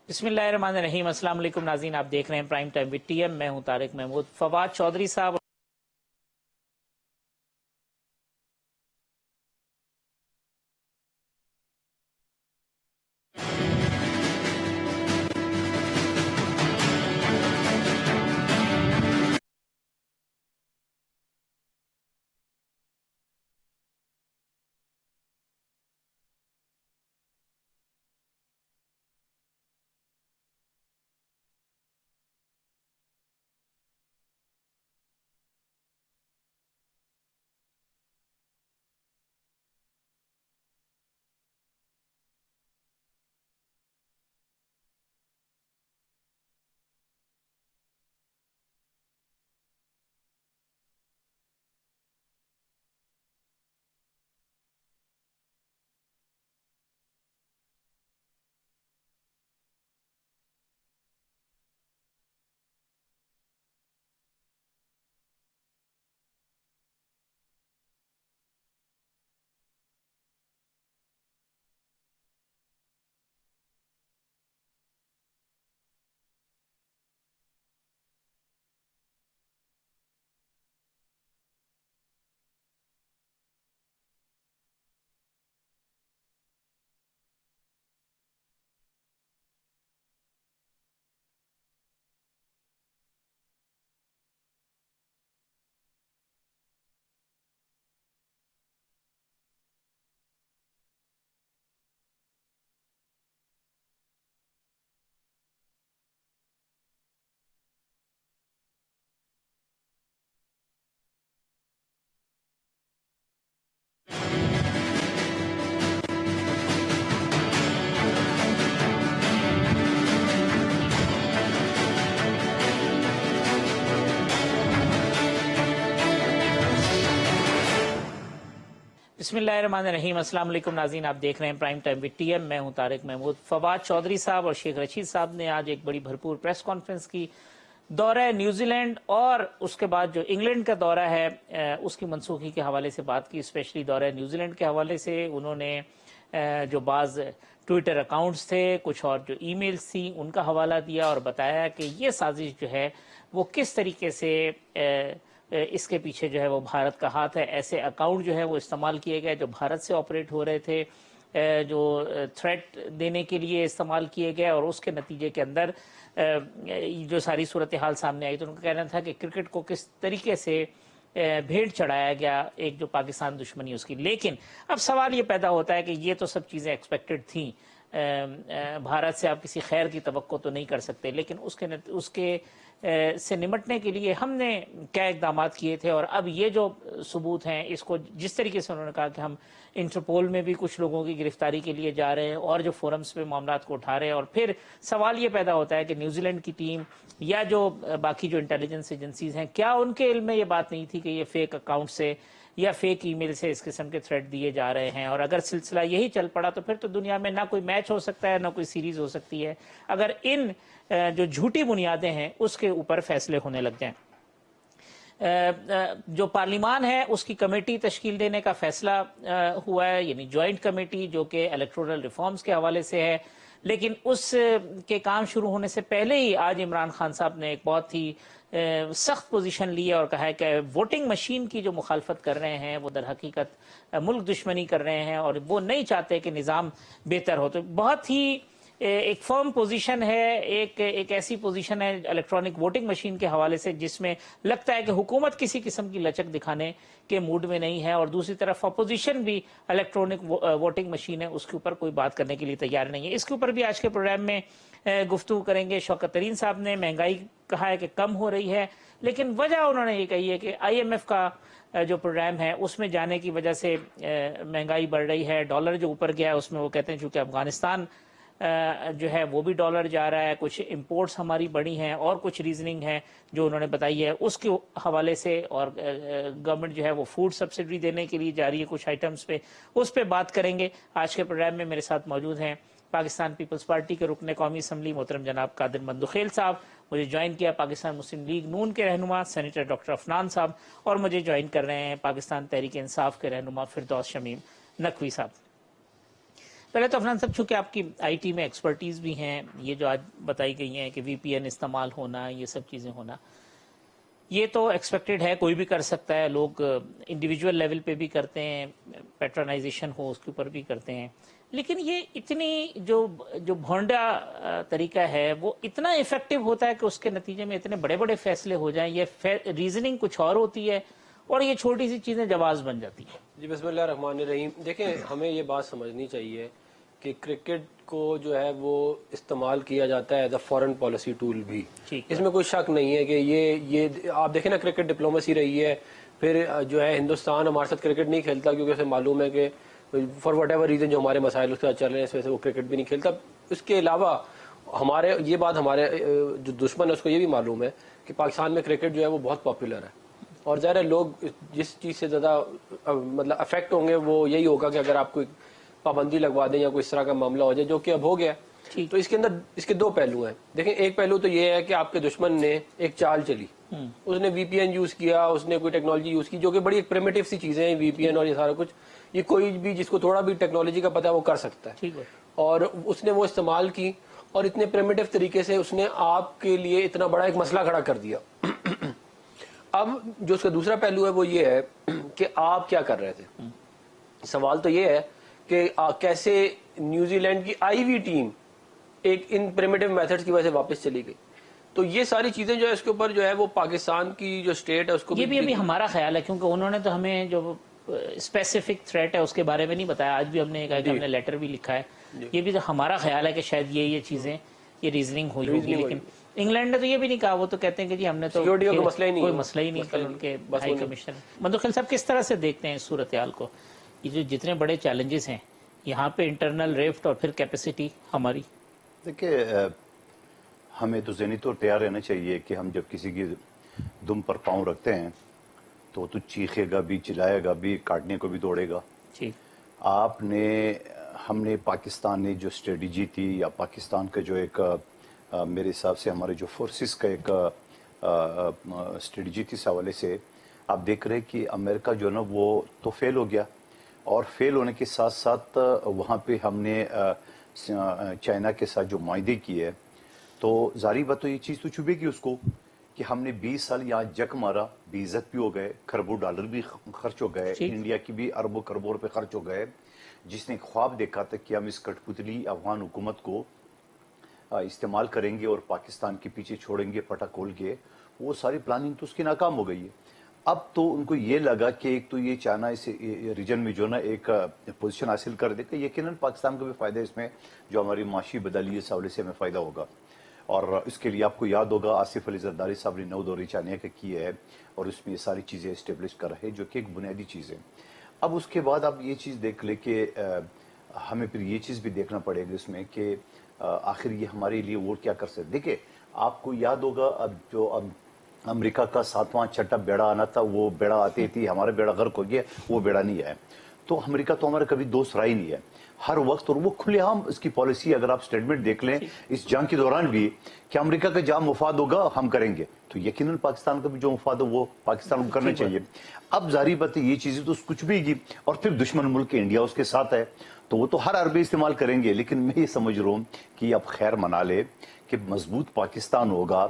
बिस्मिल्लाहिर्रहमानिर्रहीम। अस्सलाम वालेकुम नाज़रीन, आप देख रहे हैं प्राइम टाइम विद टीएम। मैं हूं तारिक महमूद। फवाद चौधरी साहब बिस्मिल्लाहिर्रहमानिर्रहीम। अस्सलाम वालेकुम नाज़रीन, आप देख रहे हैं प्राइम टाइम विद टीएम। मैं हूं तारिक महमूद। फवाद चौधरी साहब और शेख रशीद साहब ने आज एक बड़ी भरपूर प्रेस कॉन्फ्रेंस की। दौरा न्यूजीलैंड और उसके बाद जो इंग्लैंड का दौरा है उसकी मनसूखी के हवाले से बात की। स्पेशली दौरा न्यूजीलैंड के हवाले से उन्होंने जो बाज़ ट्विटर अकाउंट्स थे, कुछ और जो ईमेल्स थी, उनका हवाला दिया और बताया कि ये साजिश जो है वो किस तरीके से इसके पीछे जो है वो भारत का हाथ है। ऐसे अकाउंट जो है वो इस्तेमाल किए गए जो भारत से ऑपरेट हो रहे थे, जो थ्रेट देने के लिए इस्तेमाल किए गए, और उसके नतीजे के अंदर जो सारी सूरत हाल सामने आई। तो उनका कहना था कि क्रिकेट को किस तरीके से भेंट चढ़ाया गया एक जो पाकिस्तान दुश्मनी उसकी। लेकिन अब सवाल ये पैदा होता है कि ये तो सब चीज़ें एक्सपेक्टेड थी, भारत से आप किसी खैर की तवक्को तो नहीं कर सकते, लेकिन उसके से निमटने के लिए हमने क्या इकदाम किए थे। और अब ये जो सबूत हैं, इसको जिस तरीके से उन्होंने कहा कि हम इंटरपोल में भी कुछ लोगों की गिरफ्तारी के लिए जा रहे हैं और जो फोरम्स पे मामलात को उठा रहे हैं, और फिर सवाल ये पैदा होता है कि न्यूजीलैंड की टीम या जो बाकी जो इंटेलिजेंस एजेंसीज हैं, क्या उनके इल्म में ये बात नहीं थी कि ये फेक अकाउंट से या फेक ईमेल से इस किस्म के थ्रेट दिए जा रहे हैं। और अगर सिलसिला यही चल पड़ा तो फिर तो दुनिया में ना कोई मैच हो सकता है, ना कोई सीरीज हो सकती है, अगर इन जो झूठी बुनियादें हैं उसके ऊपर फैसले होने लग जाएं। जो पार्लिमान है उसकी कमेटी तश्कील देने का फैसला हुआ है, यानी जॉइंट कमेटी, जो कि इलेक्टोरल रिफॉर्म्स के हवाले से है। लेकिन उस के काम शुरू होने से पहले ही आज इमरान खान साहब ने एक बहुत ही सख्त पोजीशन ली है और कहा है कि वोटिंग मशीन की जो मुखालफत कर रहे हैं वो दर हकीकत मुल्क दुश्मनी कर रहे हैं और वो नहीं चाहते कि निज़ाम बेहतर हो। तो बहुत ही एक फर्म पोजीशन है, एक ऐसी पोजीशन है इलेक्ट्रॉनिक वोटिंग मशीन के हवाले से जिसमें लगता है कि हुकूमत किसी किस्म की लचक दिखाने के मूड में नहीं है, और दूसरी तरफ अपोजिशन भी इलेक्ट्रॉनिक वोटिंग मशीन है उसके ऊपर कोई बात करने के लिए तैयार नहीं है। इसके ऊपर भी आज के प्रोग्राम में गुफ्तगू करेंगे। शौकत तरीन साहब ने महंगाई कहा है कि कम हो रही है, लेकिन वजह उन्होंने ये कही है कि IMF का जो प्रोग्राम है उसमें जाने की वजह से महंगाई बढ़ रही है। डॉलर जो ऊपर गया है उसमें वो कहते हैं चूँकि अफगानिस्तान जो है वो भी डॉलर जा रहा है, कुछ इंपोर्ट्स हमारी बढ़ी हैं, और कुछ रीजनिंग है जो उन्होंने बताई है उसके हवाले से। और गवर्नमेंट जो है वो फूड सब्सिडी देने के लिए जा रही है कुछ आइटम्स पे, उस पे बात करेंगे। आज के प्रोग्राम में मेरे साथ मौजूद हैं पाकिस्तान पीपल्स पार्टी के रुकन कौमी असम्बली मोहतरम जनाब कादिर मंदुखेल साहब, मुझे ज्वाइन किया पाकिस्तान मुस्लिम लीग नून के रहनुमा सेनेटर डॉक्टर अफनान साहब, और मुझे ज्वाइन कर रहे हैं पाकिस्तान तहरीक इंसाफ के रहनुमा फिरदौस शमीम नकवी साहब। پہلے تو عفنان صاحب چونکہ آپ کی آئی ٹی میں ایکسپرٹیز بھی ہیں، یہ جو آج بتائی گئی ہیں کہ وی پی این استعمال ہونا، یہ سب چیزیں ہونا، یہ تو ایکسپیکٹڈ ہے، کوئی بھی کر سکتا ہے، لوگ انڈیویجول لیول پہ بھی کرتے ہیں، پیٹرنائزیشن ہو اس کے اوپر بھی کرتے ہیں، لیکن یہ اتنی جو بھونڈا طریقہ ہے وہ اتنا افیکٹو ہوتا ہے کہ اس کے نتیجے میں اتنے بڑے بڑے فیصلے ہو جائیں، یہ ریزننگ کچھ اور ہوتی ہے اور یہ چھوٹی سی چیزیں جواز بن جاتی ہیں۔ جی بسم اللہ الرحمن الرحیم۔ دیکھیں ہمیں یہ بات سمجھنی چاہیے کہ کرکٹ کو جو ہے وہ استعمال کیا جاتا ہے as a foreign policy tool بھی، اس میں کوئی شک نہیں ہے کہ یہ آپ دیکھیں نا، کرکٹ ڈپلومیسی رہی ہے، پھر جو ہے ہندوستان ہمارے ساتھ کرکٹ نہیں کھیلتا کیونکہ اسے معلوم ہے کہ فار واٹ ایور ریزن جو ہمارے مسائل اس کے ساتھ چل رہے ہیں، اس وجہ سے وہ کرکٹ بھی نہیں کھیلتا۔ اس کے علاوہ یہ بات ہمارے جو دشمن ہے اس کو یہ بھی معلوم ہے کہ پاکستان میں کرکٹ جو ہے وہ بہت پاپولر ہے، اور ظاہر ہے لوگ جس چیز سے زیادہ مطلب افیکٹ ہوں گے وہ یہی ہوگا کہ اگر آپ کوئی پابندی لگوا دیں یا کوئی اس طرح کا معاملہ ہو جائے، جو کہ اب ہو گیا۔ تو اس کے اندر اس کے دو پہلو ہیں۔ دیکھیں ایک پہلو تو یہ ہے کہ آپ کے دشمن نے ایک چال چلی، اس نے وی پی این یوز کیا، اس نے کوئی ٹیکنالوجی یوز کی جو کہ بڑی ایک پریمیٹیو سی چیزیں ہیں، وی پی این اور یہ سارا کچھ، یہ کوئی بھی جس کو تھوڑا بھی ٹیکنالوجی کا پتہ ہے وہ کر سکتا ہے، اور اس نے وہ استعمال کی اور اتنے پریمیٹیو طریقے سے اس نے آپ کے لیے اتنا بڑا ایک مسئلہ کھڑا کر دیا۔ اب جو اس کا دوسرا پہلو ہے وہ یہ ہے کہ آپ کیا کر رہے تھے۔ سوال تو یہ ہے کہ کیسے نیوزی لینڈ کی آئی وی ٹیم ایک ان پریمیٹیو میتھڈز کی وجہ سے واپس چلی گئی۔ تو یہ ساری چیزیں جو ہے اس کے اوپر جو ہے وہ پاکستان کی جو اسٹیٹ ہے اس کو یہ بھی ابھی ہمارا خیال ہے، کیونکہ انہوں نے تو ہمیں جو اسپیسیفک تھریٹ ہے اس کے بارے میں نہیں بتایا، آج بھی ہم نے کہا کہ ہم نے لیٹر بھی لکھا ہے، یہ بھی ہمارا خیال ہے کہ شاید یہ چیزیں یہ ریزننگ ہوئی ہوگی، لیکن انگلینڈ نے تو یہ بھی نہیں کہا، وہ تو کہتے ہیں کہ جی ہم نے تو کوئی مسئلہ ہی نہیں، کل ان کے ہائی کمشنر مدخل صاحب کس طرح سے دیکھتے ہیں اس صورتحال کو، یہ جو جتنے بڑے چیلنجز ہیں یہاں پہ انٹرنل ریفٹ اور پھر کیپیسٹی ہماری؟ دیکھیں ہمیں تو ذہنی طور تیار رہنا چاہیے کہ ہم جب کسی کی دم پر پاؤں رکھتے ہیں تو وہ تو چیخے گا بھی، چلائے گا بھی، کاٹنے کو بھی دوڑے گا۔ ہم نے پاکستان نے جو اسٹریٹجی تھی یا پاکستان کا جو ایک میرے حساب سے ہمارے جو فورسز کا ایک اسٹریٹجی تھی اس حوالے سے، آپ دیکھ رہے کہ امریکہ جو ہے نا وہ تو فیل ہو گیا، اور فیل ہونے کے ساتھ ساتھ وہاں پہ ہم نے چائنا کے ساتھ جو معاہدے کیے، تو ظاہری بات تو یہ چیز تو چبھے گی اس کو کہ ہم نے 20 سال یہاں جک مارا، بے عزت بھی ہو گئے، کھربوں ڈالر بھی خرچ ہو گئے، انڈیا کی بھی اربوں کروڑ روپے خرچ ہو گئے۔ جس نے خواب دیکھا تھا کہ ہم اس کٹ پتلی افغان حکومت کو استعمال کریں گے اور پاکستان کے پیچھے چھوڑیں گے پٹا کھول کے، وہ ساری پلاننگ تو اس کی ناکام ہو گئی ہے۔ اب تو ان کو یہ لگا کہ ایک تو یہ چائنا اس ریجن میں جو نا ایک پوزیشن حاصل کر دے کہ یقیناً پاکستان کو بھی فائدہ ہے اس میں، جو ہماری معاشی بدلی اس حوالے سے ہمیں فائدہ ہوگا۔ اور اس کے لیے آپ کو یاد ہوگا آصف علی زرداری صاحب نے 9 دورے چائنا کا کیے ہے اور اس میں یہ ساری چیزیں اسٹیبلش کر رہے جو کہ ایک بنیادی چیز ہے۔ اب اس کے بعد آپ یہ چیز دیکھ لیں کہ ہمیں پھر یہ چیز بھی دیکھنا پڑے گا اس میں کہ آخر یہ ہمارے لیے ووٹ کیا کر سکتے۔ دیکھیں آپ کو یاد ہوگا اب جو امریکہ کا 7واں 6واں بیڑا آنا تھا، وہ بیڑا آتے تھی، ہمارا بیڑا غرق ہو گیا، وہ بیڑا نہیں ہے۔ تو امریکہ تو ہمارا کبھی دوست رہا ہی نہیں ہے ہر وقت، اور وہ کھلے عام اس کی پالیسی اگر آپ سٹیٹمنٹ دیکھ لیں اس جنگ کے دوران بھی کہ امریکہ کا جہاں مفاد ہوگا ہم کریں گے، تو یقیناً پاکستان کا بھی جو مفاد ہو وہ پاکستان کو کرنا چاہیے۔ اب ظاہری بات ہے یہ چیزیں تو کچھ بھی گی، اور پھر دشمن ملک انڈیا اس کے ساتھ ہے تو وہ تو ہر عربے استعمال کریں گے، لیکن میں یہ سمجھ رہا ہوں کہ اب خیر منا لے کہ مضبوط پاکستان ہوگا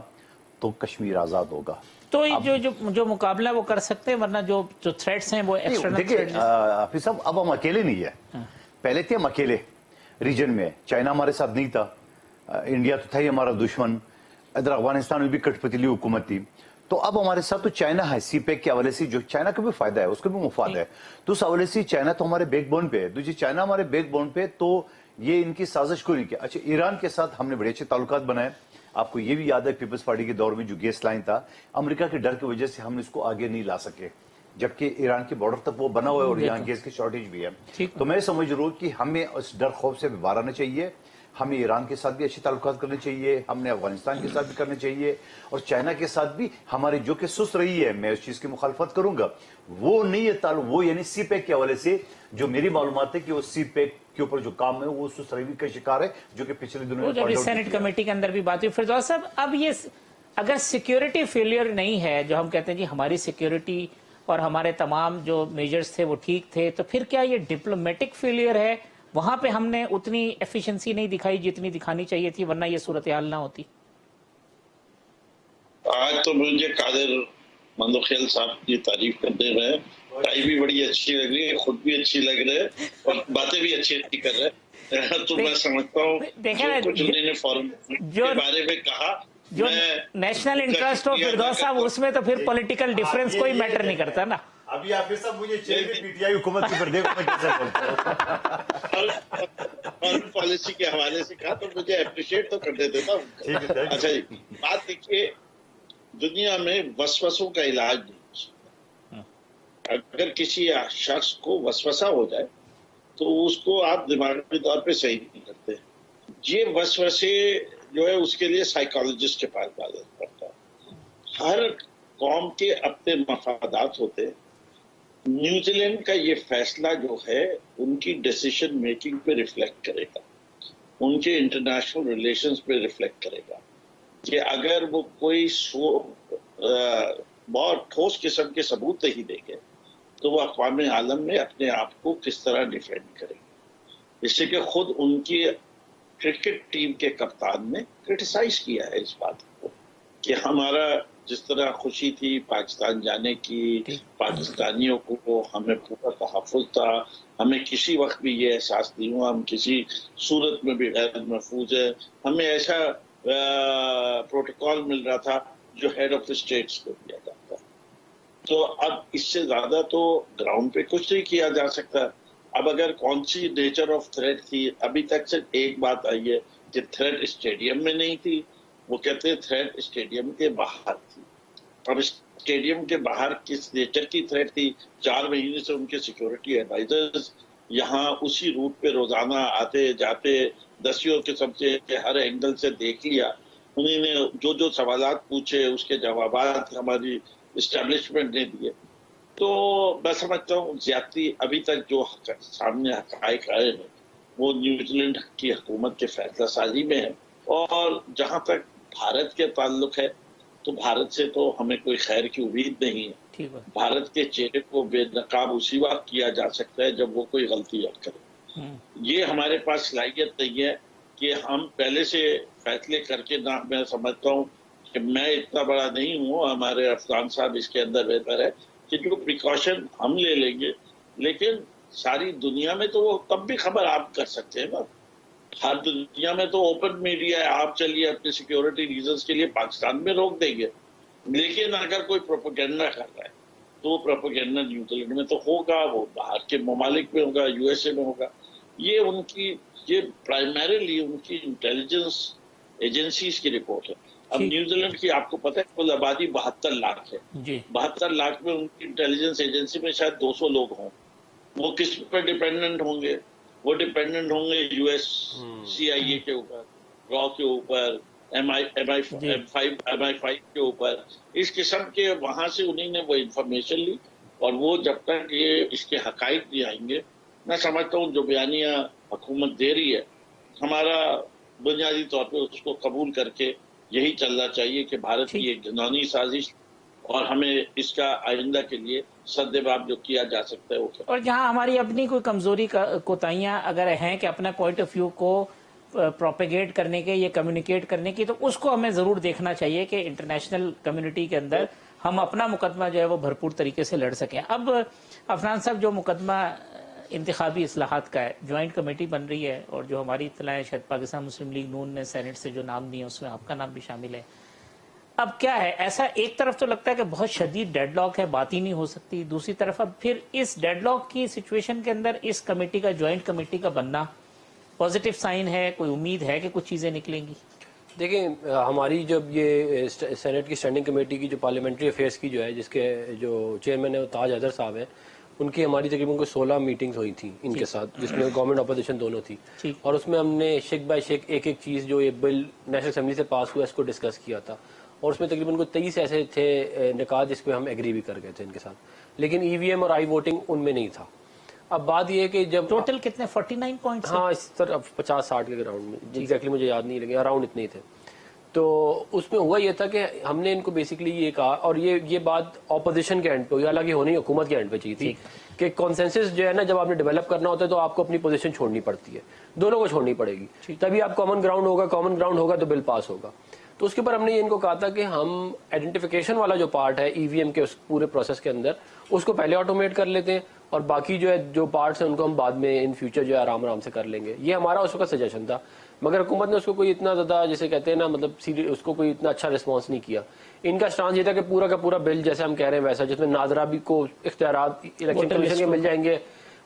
تو کشمیر آزاد ہوگا۔ تو جو مقابلہ وہ کر سکتے ہیں، ورنہ جو تھریٹس ہیں وہ ایکسٹرنل تھریٹس ہیں۔ حافظ صاحب اب ہم اکیلے نہیں ہیں، پہلے تھے ہم اکیلے ریجن میں، چائنا ہمارے ساتھ نہیں تھا، انڈیا تو تھا ہی ہمارا دشمن، ادھر افغانستان میں بھی کٹ پتلی حکومت تھی، تو اب ہمارے ساتھ تو چائنا ہے، سی پیک کے حوالے سے جو چائنا کا بھی فائدہ ہے اس کا بھی مفاد ہے، تو اس حوالے سے چائنا تو ہمارے بیک بون پہ ہے۔ دوسری چائنا ہمارے بیک بون پہ، تو یہ ان کی سازش کو نہیں کیا۔ اچھا ایران کے ساتھ ہم نے بڑے اچھے تعلقات بنائے، آپ کو یہ بھی یاد ہے پیپلز پارٹی کے دور میں جو گیس لائن تھا، امریکہ کے ڈر کی وجہ سے ہم نے اس کو آگے نہیں لا سکے، جبکہ ایران کے بارڈر تک وہ بنا ہوا ہے اور یہاں گیس کی شارٹیج بھی ہے۔ تو میں سمجھ رہا ہوں کہ ہمیں اس ڈر خوف سے باہر آنا چاہیے، ہمیں ایران کے ساتھ بھی اچھے تعلقات کرنے چاہیے، ہم نے افغانستان کے ساتھ بھی کرنے چاہیے، اور چائنا کے ساتھ بھی ہماری جو کہ سست رہی ہے، میں اس چیز کی مخالفت کروں گا، وہ نہیں ہے تعلق، وہ یعنی سی پیک کے حوالے سے جو میری معلومات ہے کہ وہ سی پیک کے اوپر جو کام ہے وہ سست روی کا شکار ہے، جو کہ پچھلے دنوں میں سینٹ کمیٹی کے اندر بھی بات ہوئی۔ فردوس صاحب اب یہ اگر سیکیورٹی فیلئر نہیں ہے، جو ہم کہتے ہیں جی ہماری سیکیورٹی اور ہمارے تمام جو میجرز تھے وہ ٹھیک تھے، تو پھر کیا یہ ڈپلومیٹک فیلئر ہے؟ वहां पे हमने उतनी एफिशिएंसी नहीं दिखाई जितनी दिखानी चाहिए थी, वरना ये सूरत हाल ना होती। आज तो मुझे कादिर मंदोखेल साहब की तारीफ करते हुए टाई भी बड़ी अच्छी लग रही है, खुद भी अच्छी लग रहे है और बातें भी अच्छी अच्छी कर रहे हैं। तो मैं समझता हूँ जो कुछ उन्होंने फॉरेन के बारे में कहा, जो नेशनल इंटरेस्ट ऑफ फिरदौस साहब, उसमें तो फिर पॉलिटिकल डिफरेंस कोई मैटर नहीं करता ना। अभी आप सब मुझे पीटीआई हुकूमत की पर देखो मैं कैसे बोलता हूं। फॉरेन पॉलिसी के हवाले से कहा तो मुझे अप्रिशिएट तो कर देता हूँ। अच्छा जी, बात देखिए, दुनिया में वसवसों का इलाज नहीं। अगर किसी शख्स को वसवसा हो जाए तो उसको आप दिमागी तौर पे सही नहीं करते। ये वसवसे जो है उसके लिए साइकोलॉजिस्ट के पास जाना पड़ता है। हर कौम के अपने मफादात होते हैं। न्यूजीलैंड का ये फैसला जो है उनकी डिसीजन मेकिंग पे रिफ्लेक्ट करेगा, उनके इंटरनेशनल रिलेशंस पे रिफ्लेक्ट करेगा कि अगर वो कोई बहुत ठोस किस्म के सबूत नहीं देंगे तो वो अक़वाम आलम में अपने आप को किस तरह डिफेंड करेंगे। इससे कि खुद उनकी क्रिकेट टीम के कप्तान ने क्रिटिसाइज किया है इस बात को कि हमारा जिस तरह खुशी थी पाकिस्तान जाने की, पाकिस्तानियों को हमें पूरा तहफ़्फ़ुज़ था, हमें किसी वक्त भी ये एहसास नहीं हुआ हम किसी सूरत में भी गैर महफूज है, हमें ऐसा प्रोटोकॉल मिल रहा था जो हेड ऑफ द स्टेट्स को दिया जाता। तो अब इससे ज्यादा तो ग्राउंड पे कुछ नहीं किया जा सकता। अब अगर कौन सी नेचर ऑफ थ्रेट थी, अभी तक सिर्फ एक बात आई है कि थ्रेट स्टेडियम में नहीं थी, वो कहते हैं थ्रेट स्टेडियम के बाहर थी। अब स्टेडियम के बाहर किस नेचर की थ्रेट थी? 4 महीने से उनके सिक्योरिटी एडवाइजर्स यहाँ उसी रूट पे रोजाना आते जाते दसियों किस्म से हर एंगल से देख लिया। उन्होंने जो जो सवालात पूछे उसके जवाबात हमारी इस्टेब्लिशमेंट ने दिए। तो मैं समझता हूँ ज्यादती अभी तक जो सामने हक़ाइक़ आए हैं वो न्यूजीलैंड की हुकूमत के फैसला साजी में है। और जहाँ तक भारत के ताल्लुक है तो भारत से तो हमें कोई खैर की उम्मीद नहीं है। भारत के चेहरे को बेनकाब उसी वक्त किया जा सकता है जब वो कोई गलती करे। ये हमारे पास सलाहियत नहीं है कि हम पहले से फैसले करके ना। मैं समझता हूँ कि मैं इतना बड़ा नहीं हूँ, हमारे अफगान साहब इसके अंदर बेहतर है कि जो प्रिकॉशन हम ले लेंगे, लेकिन सारी दुनिया में तो वो तब भी खबर आप कर सकते हैं ना। हर दुनिया में तो ओपन मीडिया है, आप चलिए अपने सिक्योरिटी रीजंस के लिए पाकिस्तान में रोक देंगे, लेकिन अगर कोई प्रोपेगेंडा कर रहा है तो वो प्रोपेगेंडा न्यूजीलैंड में तो होगा, वो बाहर के ममालिक में होगा, यूएसए में होगा। ये प्राइमरीली उनकी इंटेलिजेंस एजेंसीज की रिपोर्ट है। अब न्यूजीलैंड की आपको पता है कुल आबादी 72 लाख है। 72 लाख में उनकी इंटेलिजेंस एजेंसी में शायद 200 लोग हों। वो किस पर डिपेंडेंट होंगे? वो डिपेंडेंट होंगे यूएस CIA के ऊपर, रॉ के ऊपर, MI5 के ऊपर। इस किस्म के वहां से उन्होंने वो इंफॉर्मेशन ली और वो जब तक ये इसके हकाइक नहीं आएंगे, मैं समझता हूँ जो बयानिया हुकूमत दे रही है हमारा बुनियादी तौर पे उसको कबूल करके यही चलना चाहिए कि भारत की एक घिनौनी साजिश और हमें इसका आइंदा के लिए सद्देबाब जो किया जा सकता है वो। और जहां हमारी अपनी कोई कमजोरी कोताहियां अगर हैं कि अपना पॉइंट ऑफ व्यू को प्रोपेगेट करने के, ये कम्युनिकेट करने की, तो उसको हमें जरूर देखना चाहिए कि इंटरनेशनल कम्युनिटी के अंदर हम अपना मुकदमा जो है वो भरपूर तरीके से लड़ सकें। अब अफनान साहब, जो मुकदमा इंतखाबी इस्लाहात का है, ज्वाइंट कमेटी बन रही है और जो हमारी इत्तलाएं शायद पाकिस्तान मुस्लिम लीग नून ने सेनेट से जो नाम दिए उसमें आपका नाम भी शामिल है। अब क्या है, ऐसा एक तरफ तो लगता है कि बहुत शदीद डेडलॉक है, बात ही नहीं हो सकती, दूसरी तरफ अब फिर इस डेडलॉक की सिचुएशन के अंदर इस कमेटी का, ज्वाइंट कमेटी का बनना पॉजिटिव साइन है? कोई उम्मीद है कि कुछ चीजें निकलेंगी? देखिए, हमारी जब ये सेनेट की स्टैंडिंग कमेटी की जो पार्लियामेंट्री अफेयर्स की जो है, जिसके जो चेयरमैन है वो ताज हैदर साहब हैं, उनकी हमारी तकरीबन 16 मीटिंग्स हुई थी इनके साथ, जिसमें गवर्नमेंट अपोजिशन दोनों थी। और उसमें हमने शेक बाय शेक एक एक चीज़ जो ये बिल नेशनल असेंबली से पास हुआ इसको डिस्कस किया था। और उसमें तकरीबन कोई 23 ऐसे थे निकात जिस पे हम एग्री भी कर गए थे इनके साथ, लेकिन EVM और आई वोटिंग उनमें नहीं था। अब बात ये है कि जब टोटल कितने 49 पॉइंट्स? हाँ, इस तरह 50-60 के ग्राउंड में, एग्जैक्टली मुझे याद नहीं लगे, अराउंड इतने ही थे। تو اس میں ہوا یہ تھا کہ ہم نے ان کو بیسکلی یہ کہا، اور یہ بات اپوزیشن کے اینڈ پہ ہوئی، حالانکہ ہونی حکومت کے اینڈ پہ چاہیے تھی، کہ کانسنسس جو ہے نا جب آپ نے ڈیولپ کرنا ہوتا ہے تو آپ کو اپنی پوزیشن چھوڑنی پڑتی ہے، دونوں کو چھوڑنی پڑے گی، تبھی آپ کامن گراؤنڈ ہوگا تو بل پاس ہوگا۔ تو اس کے اوپر ہم نے ان کو کہا تھا کہ ہم آئیڈینٹیفیکیشن والا جو پارٹ ہے ای وی ایم کے اس پورے پروسیس کے اندر اس کو پہلے آٹومیٹ کر لیتے ہیں، اور باقی جو پارٹس ہیں ان کو ہم بعد میں ان فیوچر جو ہے آرام سے کر لیں گے۔ یہ ہمارا اس وقت سجیشن تھا، مگر حکومت نے اس کو کوئی اتنا زیادہ جیسے کہتے ہیں نا مطلب اس کو کوئی اتنا اچھا رسپانس نہیں کیا۔ ان کا سٹانس یہ تھا کہ پورا کا پورا بل جیسے ہم کہہ رہے ہیں ویسا، جس میں ناظرہ بھی کو اختیارات الیکشن کمیشن کے مل جائیں گے،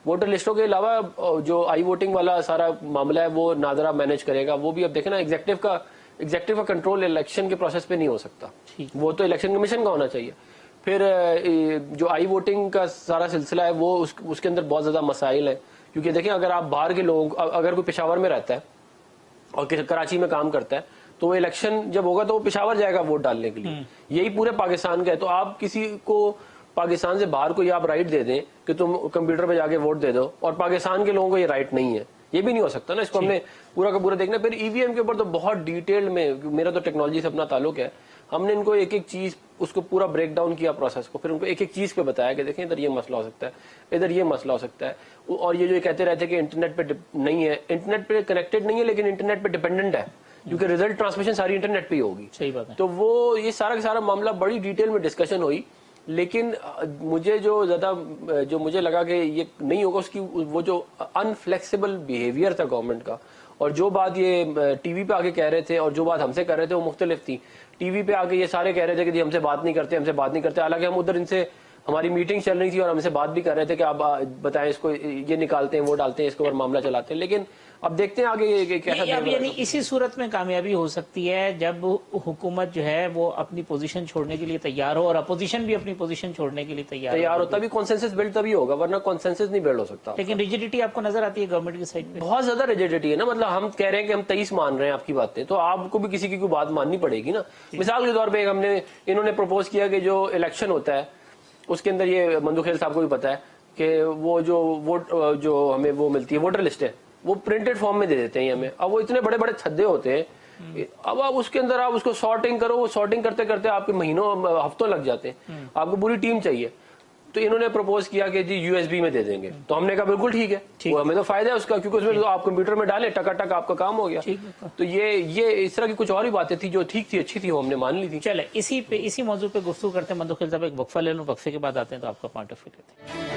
ووٹر لسٹوں کے علاوہ جو آئی ووٹنگ والا سارا معاملہ ہے وہ ناظرہ مینج کرے گا۔ وہ بھی اب دیکھیں نا ایگزیکٹو کا کنٹرول الیکشن کے پروسیس پہ نہیں ہو سکتا، وہ تو الیکشن کمیشن کا ہونا چاہیے۔ پھر جو آئی ووٹنگ کا سارا سلسلہ ہے وہ اس کے اندر بہت زیادہ مسائل ہیں، کیونکہ دیکھیں اگر آپ باہر کے لوگ، اگر کوئی پشاور میں رہتا ہے اور کراچی میں کام کرتا ہے تو وہ الیکشن جب ہوگا تو وہ پشاور جائے گا ووٹ ڈالنے کے لیے، یہی پورے پاکستان کا ہے۔ تو آپ کسی کو پاکستان سے باہر کو یہ آپ رائٹ دے دیں کہ تم کمپیوٹر پہ جا کے ووٹ دے دو، اور پاکستان کے لوگوں کو یہ رائٹ نہیں ہے، یہ بھی نہیں ہو سکتا نا۔ اس کو ہم نے پورا کا پورا دیکھنا۔ پھر ای وی ایم کے اوپر تو بہت ڈیٹیل میں، میرا تو ٹیکنالوجی سے اپنا تعلق ہے، ہم نے ان کو ایک ایک چیز اس کو پورا بریک ڈاؤن کیا پروسیس کو، پھر ان کو ایک ایک چیز پہ بتایا کہ دیکھیں ادھر یہ مسئلہ ہو سکتا ہے، ادھر یہ مسئلہ ہو سکتا ہے، اور یہ جو کہتے رہتے کہ انٹرنیٹ پہ نہیں ہے، انٹرنیٹ پہ کنیکٹڈ نہیں ہے لیکن انٹرنیٹ پہ ڈیپینڈنٹ ہے، کیونکہ ریزلٹ ٹرانسمیشن ساری انٹرنیٹ پہ ہی ہوگی۔ صحیح بات ہے۔ تو وہ یہ سارا کا سارا معاملہ بڑی ڈیٹیل میں ڈسکشن ہوئی، لیکن مجھے جو زیادہ جو مجھے لگا کہ یہ نہیں ہوگا، اس کی وہ جو انفلیکسیبل بیہیویئر تھا گورنمنٹ کا، اور جو بات یہ ٹی وی پہ آگے کہہ رہے تھے اور جو بات ہم سے کر رہے تھے وہ مختلف تھی۔ ٹی وی پہ آگے یہ سارے کہہ رہے تھے کہ جی ہم سے بات نہیں کرتے، حالانکہ ہم ادھر ان سے ہماری میٹنگ چل رہی تھی اور ہم سے بات بھی کر رہے تھے کہ آپ بتائیں اس کو یہ نکالتے ہیں وہ ڈالتے ہیں، اس کے اوپر معاملہ چلاتے ہیں، لیکن اب دیکھتے ہیں آگے کیسا۔ اب یعنی اسی صورت میں کامیابی ہو سکتی ہے جب حکومت جو ہے وہ اپنی پوزیشن چھوڑنے کے لیے تیار ہو اور اپوزیشن بھی اپنی پوزیشن چھوڑنے کے لیے تیار ہو، تبھی کانسنسس بلڈ تبھی ہوگا، ورنہ کانسنسس نہیں بلڈ ہو سکتا۔ لیکن ریجیڈیٹی آپ کو نظر آتی ہے گورنمنٹ کی سائڈ پہ؟ بہت زیادہ ریجیڈیٹی ہے نا، مطلب ہم کہہ رہے ہیں کہ ہم 23 مان رہے ہیں آپ کی باتیں، تو آپ کو بھی کسی کی کوئی بات ماننی پڑے گی نا۔ مثال کے طور پہ انہوں نے پروپوز کیا کہ جو الیکشن ہوتا ہے اس کے اندر، یہ مندوخیل صاحب کو بھی پتا ہے کہ وہ جو ووٹ جو ہمیں وہ ملتی ہے ووٹر لسٹ ہے وہ پرنٹڈ فارم میں دے دیتے ہیں ہمیں، اب وہ اتنے بڑے بڑے تھدے ہوتے ہیں، اب آپ اس کے اندر آپ اس کو سارٹنگ کرو، وہ سارٹنگ کرتے کرتے آپ کے مہینوں ہفتوں لگ جاتے ہیں، آپ کو پوری ٹیم چاہیے۔ تو انہوں نے پروپوز کیا کہ جی یو ایس بی میں دے دیں گے، تو ہم نے کہا بالکل ٹھیک ہے، وہ ہمیں تو فائدہ ہے اس کا، کیونکہ اس میں تو آپ کمپیوٹر میں ڈالیں ٹکا ٹک آپ کا کام ہو گیا۔ تو یہ اس طرح کی کچھ اور بھی باتیں تھیں جو ٹھیک تھی، اچھی تھی، وہ ہم نے مان لی تھی۔ چلے اسی موضوع پہ گفتگو کرتے ہیں مندوخیل صاحب، ایک وقفہ لے لوں، وقفے کے بعد آتے ہیں تو آپ کا پوائنٹ آف ویو لیتے ہیں۔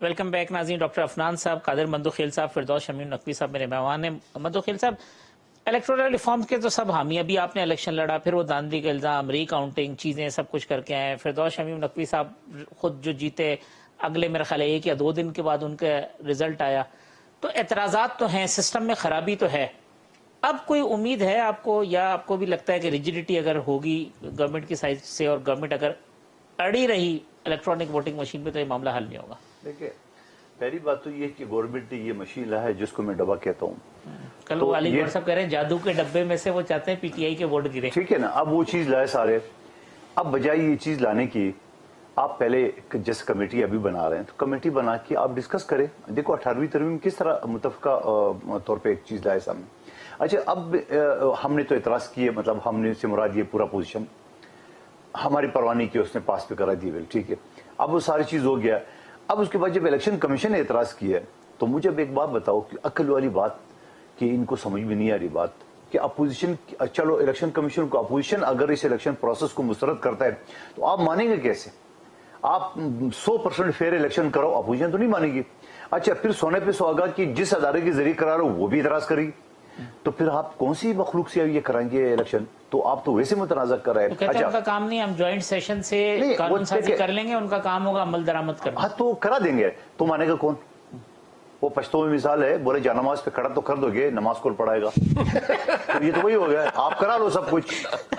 ویلکم بیک ناظرین، ڈاکٹر عفنان صاحب، قادر مندوخیل صاحب، فردوس شمیم نقوی صاحب میرے مہمان ہیں۔ مندوخیل صاحب، الیکٹورل ریفارمز کے تو سب حامی، ابھی آپ نے الیکشن لڑا، پھر وہ داندلی کا الزام، ری کاؤنٹنگ، چیزیں سب کچھ کر کے آئے ہیں۔ فردوس شمیم نقوی صاحب خود جو جیتے، اگلے میرے خیال ہے 1 یا 2 دن کے بعد ان کا رزلٹ آیا، تو اعتراضات تو ہیں، سسٹم میں خرابی تو ہے۔ اب کوئی امید ہے آپ کو، یا آپ کو بھی لگتا ہے کہ ریجیڈیٹی اگر ہوگی گورنمنٹ کی سائڈ سے اور گورنمنٹ اگر اڑی رہی الیکٹرانک ووٹنگ مشین پہ تو یہ معاملہ حل نہیں ہوگا؟ دیکھیں، پہلی بات تو یہ کہ گورنمنٹ نے یہ مشین لایا ہے جس کو میں ڈبا کہتا ہوں۔ کل وہ علی گڑھ صاحب کہہ رہے ہیں جادو کے ڈبے میں سے وہ چاہتے ہیں پی ٹی آئی کے ووٹ گرے۔ ٹھیک ہے نا، اب وہ چیز لائے سارے، اب بجائے یہ چیز لانے کی آپ پہلے جیسے کمیٹی ابھی بنا رہے ہیں تو کمیٹی بنا کے آپ ڈسکس کریں، دیکھو 18ویں ترمیم کس طرح متفقہ طور پہ ایک چیز لائے سامنے۔ اچھا، اب ہم نے تو اعتراض کیے، مطلب ہم نے سے مراد یہ پورا پوزیشن ہماری پروانی کی اس نے پاس پہ کرا دی، ٹھیک ہے، اب وہ ساری چیز ہو گیا۔ اب اس کے بعد جب الیکشن کمیشن نے اعتراض کیا تو مجھے اب ایک بات بتاؤ کہ عقل والی بات کہ ان کو سمجھ میں نہیں آ رہی بات کہ اپوزیشن، چلو الیکشن کمیشن کو، اپوزیشن اگر اس الیکشن پروسیس کو مسترد کرتا ہے تو آپ مانیں گے کیسے؟ آپ 100% فیئر الیکشن کرو، اپوزیشن تو نہیں مانے گی۔ اچھا، پھر سونے پہ سہاگا کہ جس ادارے کے ذریعے کرا رہا ہو وہ بھی اعتراض کرے گی، تو پھر آپ کون سی مخلوق سے یہ کرائیں گے الیکشن؟ تو آپ تو ویسے متنازع کر رہے ہیں۔ ان کا کام نہیں، ہم جوائنٹ سیشن سے قانون سازی کر لیں گے، ان کا کام ہوگا عمل درآمد کرنا۔ ہاں تو کرا دیں گے، تو مانے گا کون؟ وہ پشتوں میں مثال ہے، بولے جا نماز پہ کھڑا تو کر دو گے، نماز کون پڑھائے گا؟ یہ تو وہی ہو گیا، آپ کرا لو سب کچھ،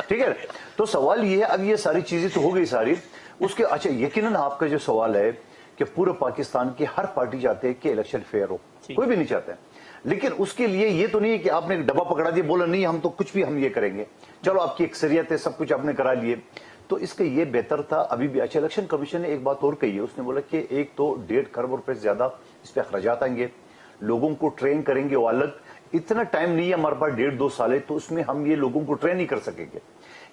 ٹھیک ہے۔ تو سوال یہ ہے، اب یہ ساری چیزیں تو ہو گئی ساری اس کے۔ اچھا، یقیناً آپ کا جو سوال ہے کہ پورے پاکستان کی ہر پارٹی چاہتے ہیں کہ الیکشن فیئر ہو، کوئی بھی نہیں چاہتا ہے، لیکن اس کے لیے یہ تو نہیں ہے کہ آپ نے ڈبا پکڑا دیا، بولا نہیں ہم تو کچھ بھی ہم یہ کریں گے، چلو آپ کی اکثریت ہے، سب کچھ آپ نے کرا لیے، تو اس کے یہ بہتر تھا ابھی بھی۔ اچھا، الیکشن کمیشن نے ایک بات اور کہی ہے، اس نے بولا کہ ایک تو 1.5 کروڑ روپے سے زیادہ اس پہ اخراجات آئیں گے، لوگوں کو ٹرین کریں گے وہ الگ، इतना टाइम नहीं है हमारे पास, 1.5-2 साल है, तो उसमें हम ये लोगों को ट्रेन नहीं कर सकेंगे।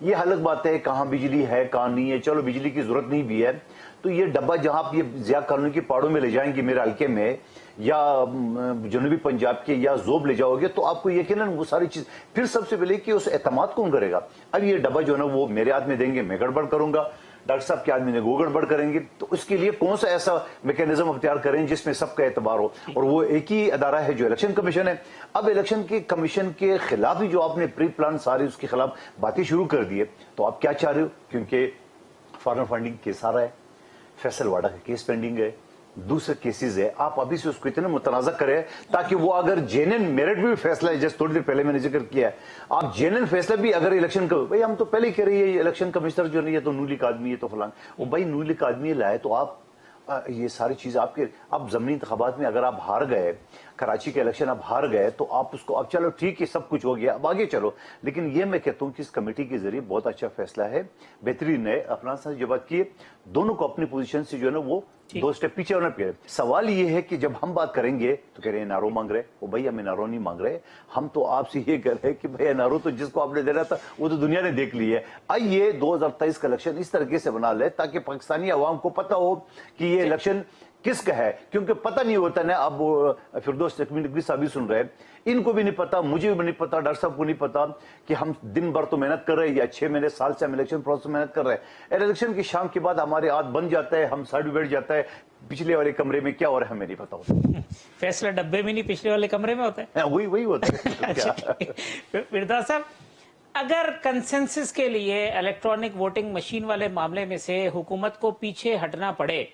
ये अलग बात है कहाँ बिजली है कहाँ नहीं है, चलो बिजली की जरूरत नहीं भी है, तो ये डब्बा जहां आप ये जिया कानून की पहाड़ों में ले जाएंगे मेरे हल्के में, या जनूबी पंजाब के या जोब ले जाओगे, तो आपको यकीनन वो सारी चीज, फिर सबसे पहले कि उस एतमाद कौन करेगा। अब ये डब्बा जो है ना वो मेरे हाथ में देंगे, मैं गड़बड़ करूंगा, डॉक्टर साहब के आदमी ने वो गड़बड़ करेंगे, तो उसके लिए कौन सा ऐसा मैकेनिज्म अख्तियार करें जिसमें सबका एतबार हो, और वो एक ही अदारा है जो इलेक्शन कमीशन है। अब इलेक्शन के कमीशन के खिलाफ ही जो आपने प्री प्लान सारे उसके खिलाफ बातें शुरू कर दी है, तो आप क्या चाह रहे हो, क्योंकि फॉरेन फंडिंग केस आ रहा है, फैसल वाडा का केस पेंडिंग है, दूसरे केसेस है, आप अभी से उसको इतना मुतनाजा करें ताकि वो अगर जेन्युइन मेरिट भी फैसला है, जैसे थोड़ी देर पहले मैंने जिक्र किया है, आप जेन्युइन फैसला भी अगर इलेक्शन का, भाई हम तो पहले ही कह रही है इलेक्शन कमिश्नर जो नहीं है तो नूलिक आदमी है तो फलान, वो भाई नूलिक आदमी लाए तो आप ये सारी चीज आपके, आप जमनी इंतखाबात में अगर आप हार गए, कराची के इलेक्शन आप हार गए, तो आप उसको, अब चलो ठीक है सब कुछ हो गया अब आगे चलो, लेकिन ये मैं कहता हूं कि इस कमेटी के जरिए बहुत अच्छा फैसला है, बेहतरीन है। अफनान साहब जो बात की, दोनों को अपनी पोजीशन से जो है ना वो 2 स्टेप पीछे होना पड़े। सवाल ये है कि जब हम बात करेंगे तो कह रहे हैं एनआरओ मांग रहे, वो भाई हम एनआरओ नहीं मांग रहे, हम तो आपसे ये कह रहे हैं कि भाई एनआरओ तो जिसको आपने देना था वो तो दुनिया ने देख ली है। आइए 2023 का इलेक्शन इस तरीके से बना ले ताकि पाकिस्तानी अवाम को पता हो कि ये इलेक्शन किसका है, क्योंकि पता नहीं होता ना। अब फिरदौस नकवी साहब भी सुन रहे हैं, इनको भी नहीं पता, मुझे भी नहीं पता, डॉक्टर साहब को नहीं पता कि हम दिन भर तो मेहनत कर रहे हैं या 6 महीने साल से हम इलेक्शन प्रोसेस में मेहनत कर रहे हैं, इलेक्शन की शाम के बाद हमारे हाथ बन जाता है, हम साइड बैठ जाता है, पिछले वाले कमरे में क्या हो रहा है हमें नहीं पता होता। फैसला डब्बे में नहीं, पिछले वाले कमरे में होता है। वही होता है। फिरदौस साहब, अगर कंसेंसस के लिए इलेक्ट्रॉनिक वोटिंग मशीन वाले मामले में से हुकूमत को पीछे हटना पड़े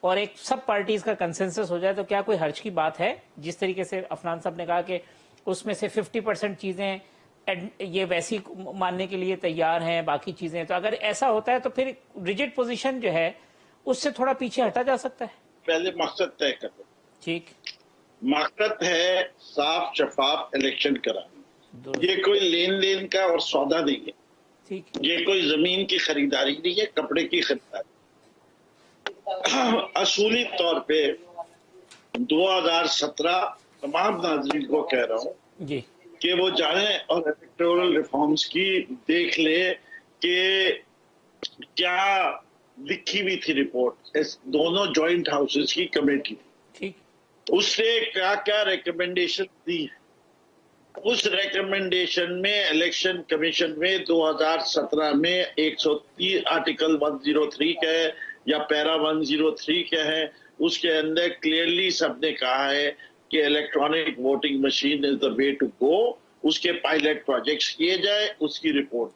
और एक सब पार्टीज का कंसेंसस हो जाए, तो क्या कोई हर्ज की बात है? जिस तरीके से अफनान साहब ने कहा कि उसमें से 50% चीजें ये वैसी मानने के लिए तैयार हैं, बाकी चीजें, तो अगर ऐसा होता है तो फिर रिजिड पोजीशन जो है उससे थोड़ा पीछे हटा जा सकता है। पहले मकसद तय कर दो। ठीक, मकसद है साफ शफाफ इलेक्शन कराना, ये कोई लेन देन का और सौदा नहीं है, ठीक, ये कोई जमीन की खरीदारी नहीं है, कपड़े की खरीदारी। असूली तौर पे 2017 तमाम नाज़रीन को कह रहा हूँ जी कि वो जाने और इलेक्टोरल रिफॉर्म्स की देख ले कि क्या लिखी हुई थी रिपोर्ट, इस दोनों जॉइंट हाउसेस की कमेटी, ठीक, उससे क्या क्या रिकमेंडेशन दी है। उस रिकमेंडेशन में इलेक्शन कमीशन में 2017 में 130 आर्टिकल 103 का है या पैरा 103 क्या है, उसके अंदर क्लियरली सबने कहा है कि electronic voting machine is the way to go, उसके पायलट प्रोजेक्ट्स किए जाए, उसकी रिपोर्ट।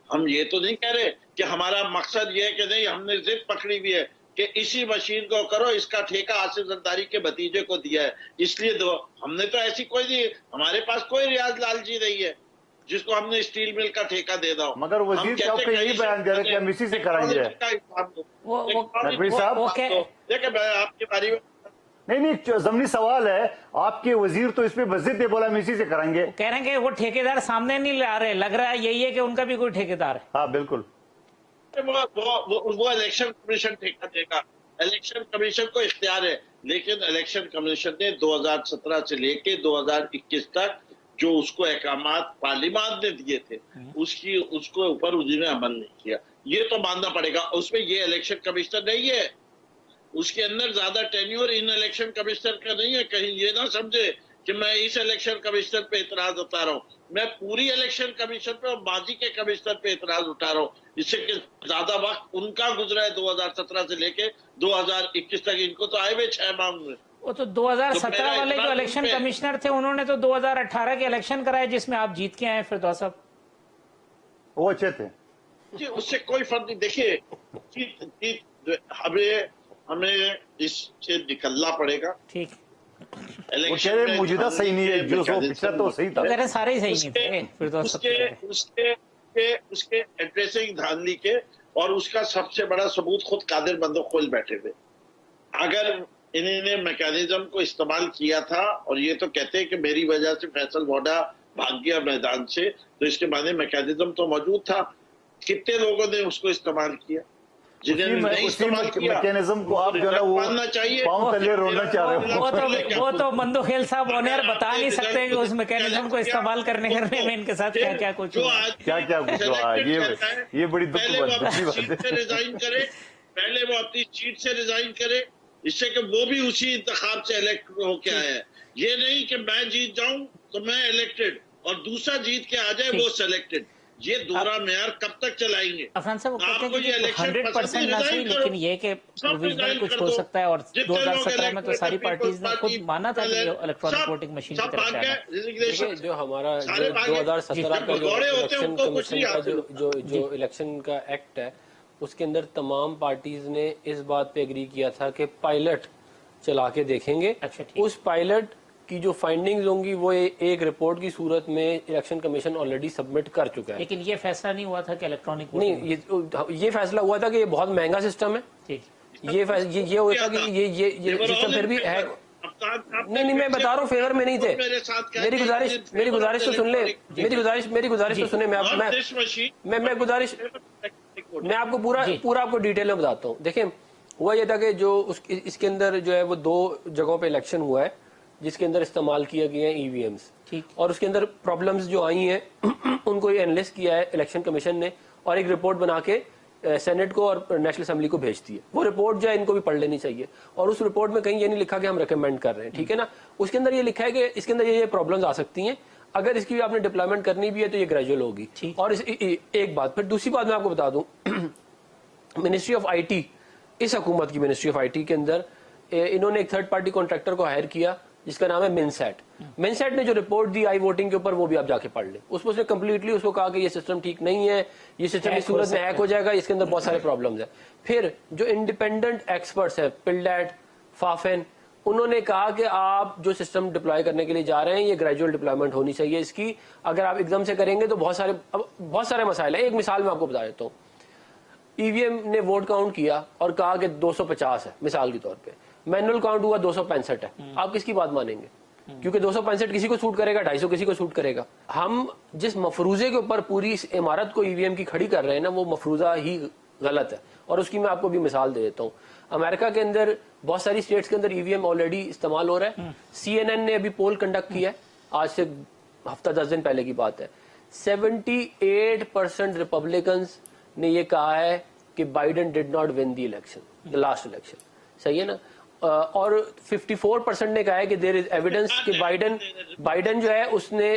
हम ये तो नहीं कह रहे कि हमारा मकसद ये है कि नहीं, हमने जिद पकड़ी हुई है कि इसी मशीन को करो, इसका ठेका आसिफ जरदारी के भतीजे को दिया है इसलिए दो। हमने तो ऐसी कोई नहीं, हमारे पास कोई रियाज लालची नहीं है जिसको हमने स्टील मिल का ठेका दे दो। मगर वजीर साहब का यही बयान दे रहे कि हम इसी से कराएंगे। नकवी साहब देखिए मैं आपके बारे में नहीं जमनी सवाल है, आपके वजीर तो इस पे मस्जिद पे बोला हम इसी से कराएंगे, कह रहे हैं कि वो ठेकेदार सामने नहीं ला रहे, लग रहा है यही है कि उनका भी कोई ठेकेदार है। हाँ बिल्कुल, वो इलेक्शन कमीशन ठेका देगा, इलेक्शन कमीशन को इख्तियार है, लेकिन इलेक्शन कमीशन ने 2017 से लेके 2021 तक जो उसको अहकामात पार्लियामेंट ने दिए थे उसको ऊपर उन्होंने अमल नहीं किया, ये तो मानना पड़ेगा। उसमें ये इलेक्शन कमिश्नर नहीं है, उसके अंदर ज्यादा टेन्योर इन इलेक्शन कमिश्नर का नहीं है। कहीं ये ना समझे कि मैं इस इलेक्शन कमिश्नर पे इतराज उठा रहा हूँ, मैं पूरी इलेक्शन कमीशन पे और माजी के कमिश्नर पे इतराज उठा रहा हूँ। इससे कि ज्यादा वक्त उनका गुजरा है 2017 से लेके 2021 तक, इनको तो आए हुए 6 माह में। वो तो 2017 वाले जो इलेक्शन कमिश्नर थे उन्होंने तो 2018 के इलेक्शन कराए जिसमें आप जीत के आए फिरदौस साहब, वो अच्छे थे जी, उससे कोई फर्क नहीं। देखिए हमें इससे निकलना पड़ेगा। ठीक, इलेक्शन मौजूदा सही नहीं है, जो पिछला तो सही था, तो सारे ही सही नहीं थे। उसके एड्रेसिंग धांधली के और उसका सबसे बड़ा सबूत खुद कादिर बंदो खोल बैठे थे। अगर इन्होंने मैकेनिज्म को इस्तेमाल किया था और ये तो कहते हैं कि मेरी वजह से फैसल वाडा भाग गया मैदान से, तो इसके माने मैकेनिज्म तो मौजूद था। कितने लोगों ने उसको इस्तेमाल किया? जिन्हें नहीं इस्तेमाल किया मैकेनिज्म को आप जो है वो मानना चाहिए। पाँव तले रोना चाह रहे हो। वो तो मंदो खेल साहब ऑनर बता नहीं सकते कि उस मैकेनिज्म को इस्तेमाल करने में इनके साथ क्या क्या कुछ हुआ। क्या कुछ हुआ, ये बड़ी दुख पहले वो बात अपनी है। सीट से रिजाइन करे, पहले वो अपनी सीट से रिजाइन करे, इससे कि वो भी उसी इंतखाब से इलेक्ट होके आया है। ये नहीं कि मैं जीत जाऊं तो मैं इलेक्टेड और दूसरा जीत के आ जाए वो सिलेक्टेड। ये दोहरा मेयार कब तक चलाएंगे? अफरान साहब वो कहते आपको ये हैं कि इलेक्शन 100% ना सही, लेकिन ये कि प्रोविजनल कुछ हो सकता है। और 2017 में तो सारी पार्टीज ने खुद माना था कि इलेक्ट्रॉनिक वोटिंग मशीन की तरफ जाना। देखिए, जो हमारा 2017 का जो इलेक्शन कमीशन का जो इलेक्शन का एक्ट है, उसके अंदर तमाम पार्टीज ने इस बात पे एग्री किया था कि पायलट चला के देखेंगे। अच्छा, ठीक। उस पायलट की जो फाइंडिंग्स होंगी वो एक रिपोर्ट की सूरत में इलेक्शन कमीशन ऑलरेडी सबमिट कर चुका है। लेकिन ये फैसला नहीं हुआ था कि इलेक्ट्रॉनिक नहीं, ये फैसला हुआ था कि ये बहुत महंगा सिस्टम है। ठीक, ये हुआ था कि ये सिस्टम फिर भी है। नहीं, मैं बता रहा हूँ फेवर में नहीं थे। मेरी गुजारिश तो सुन ले, मेरी गुजारिश तो सुने। मैं आपको पूरा आपको डिटेल में बताता हूँ। देखिए, हुआ ये था कि जो इसके अंदर जो है वो 2 जगहों पे इलेक्शन हुआ है जिसके अंदर इस्तेमाल किए गए हैं ईवीएम्स। ठीक। और उसके अंदर प्रॉब्लम्स जो आई हैं उनको एनालिसिस किया है इलेक्शन कमीशन ने और एक रिपोर्ट बना के सेनेट को और नेशनल असेंबली को भेज दी है। वो रिपोर्ट जो है इनको भी पढ़ लेनी चाहिए। और उस रिपोर्ट में कहीं ये नहीं लिखा कि हम रेकमेंड कर रहे हैं, ठीक है ना। उसके अंदर ये लिखा है कि इसके अंदर ये प्रॉब्लम्स आ सकती हैं, अगर इसकी आपने डिप्लॉयमेंट करनी भी है तो ये ग्रेजुअल होगी। और एक बात, फिर दूसरी बात मैं आपको बता दूं, मिनिस्ट्री ऑफ आईटी, इस हुकूमत की मिनिस्ट्री ऑफ आईटी के अंदर इन्होंने एक थर्ड पार्टी कॉन्ट्रैक्टर को हायर किया जिसका नाम है मिनसेट। मिनसेट ने जो रिपोर्ट दी आई वोटिंग के ऊपर, वो भी आप जाके पढ़ लें। उसमें उसने कंप्लीटली उसको कहा कि ये सिस्टम ठीक नहीं है, ये सिस्टम इस सूरत में हैक हो जाएगा, इसके अंदर बहुत सारे प्रॉब्लम्स है। फिर जो इंडिपेंडेंट एक्सपर्ट्स है, पिल्डेट, फाफेन, उन्होंने कहा कि आप जो सिस्टम डिप्लॉय करने के लिए जा रहे हैं ये ग्रेजुअल डिप्लॉयमेंट होनी चाहिए इसकी। अगर आप एकदम से करेंगे तो बहुत सारे मसाइल है। एक मिसाल मैं आपको बता देता हूँ। ईवीएम ने वोट काउंट किया और कहा कि 250 है, मिसाल के तौर पे। मैनुअल काउंट हुआ 265 है। आप किसकी बात मानेंगे? क्योंकि 265 किसी को सूट करेगा, 250 किसी को सूट करेगा। हम जिस मफरूजे के ऊपर पूरी इस इमारत को ईवीएम की खड़ी कर रहे हैं ना, वो मफरूजा ही गलत है। और उसकी मैं आपको भी मिसाल दे देता हूँ। अमेरिका के अंदर बहुत सारी स्टेट्स के अंदर ईवीएम ऑलरेडी इस्तेमाल हो रहा है। CNN ने अभी पोल कंडक्ट किया है, आज से हफ्ता 10 दिन पहले की बात है। 78% रिपब्लिकन्स ने ये कहा है कि Biden did not win the election, the last election. सही है ना। और 54% ने कहा है कि देयर इज एविडेंस कि बाइडेन जो है उसने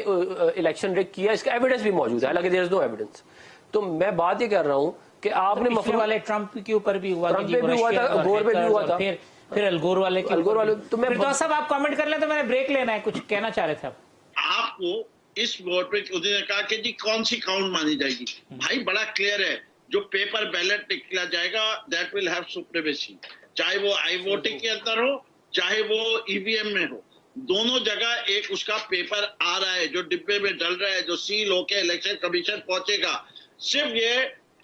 इलेक्शन रिग किया, इसका एविडेंस भी मौजूद है, हालांकि देयर इज नो एविडेंस। तो मैं बात ये कर रहा हूं कि आपने पिछले वाले ट्रंप के ऊपर भी हुआ, ट्रंप पे भी हुआ था, गोर पे भी हुआ था, फिर अलगोर वाले तो मैं साहब आप कमेंट कर लें, तो मैंने ब्रेक लेना है, कुछ कहना चाह रहे थे आपको इस वोट पे उन्होंने कहा कि जी कौन सी काउंट मानी जाएगी। भाई बड़ा क्लियर है, जो पेपर बैलेट निकला जाएगा दैट विल हैव सुप्रीमेसी, चाहे वो आई वोटिंग के अंदर हो चाहे वो ईवीएम में हो। दोनों जगह एक उसका पेपर आ रहा है जो डिब्बे में डल रहा है, जो सील होके इलेक्शन कमीशन पहुंचेगा। सिर्फ ये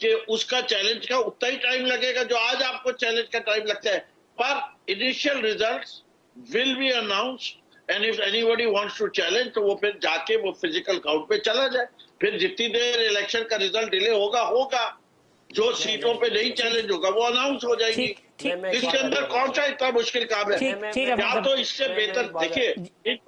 कि उसका चैलेंज का उतना ही टाइम लगेगा जो आज आपको चैलेंज का टाइम लगता है, पर initial results will be announced and if anybody wants to challenge तो वो फिर जाके वो फिजिकल काउंट पे चला जाए। फिर जितनी देर इलेक्शन का रिजल्ट डिले होगा, जो सीटों पे नहीं चैलेंज होगा वो अनाउंस हो जाएगी। इसके अंदर कौन सा इतना मुश्किल काम है? क्या तो इससे बेहतर देखिए, एक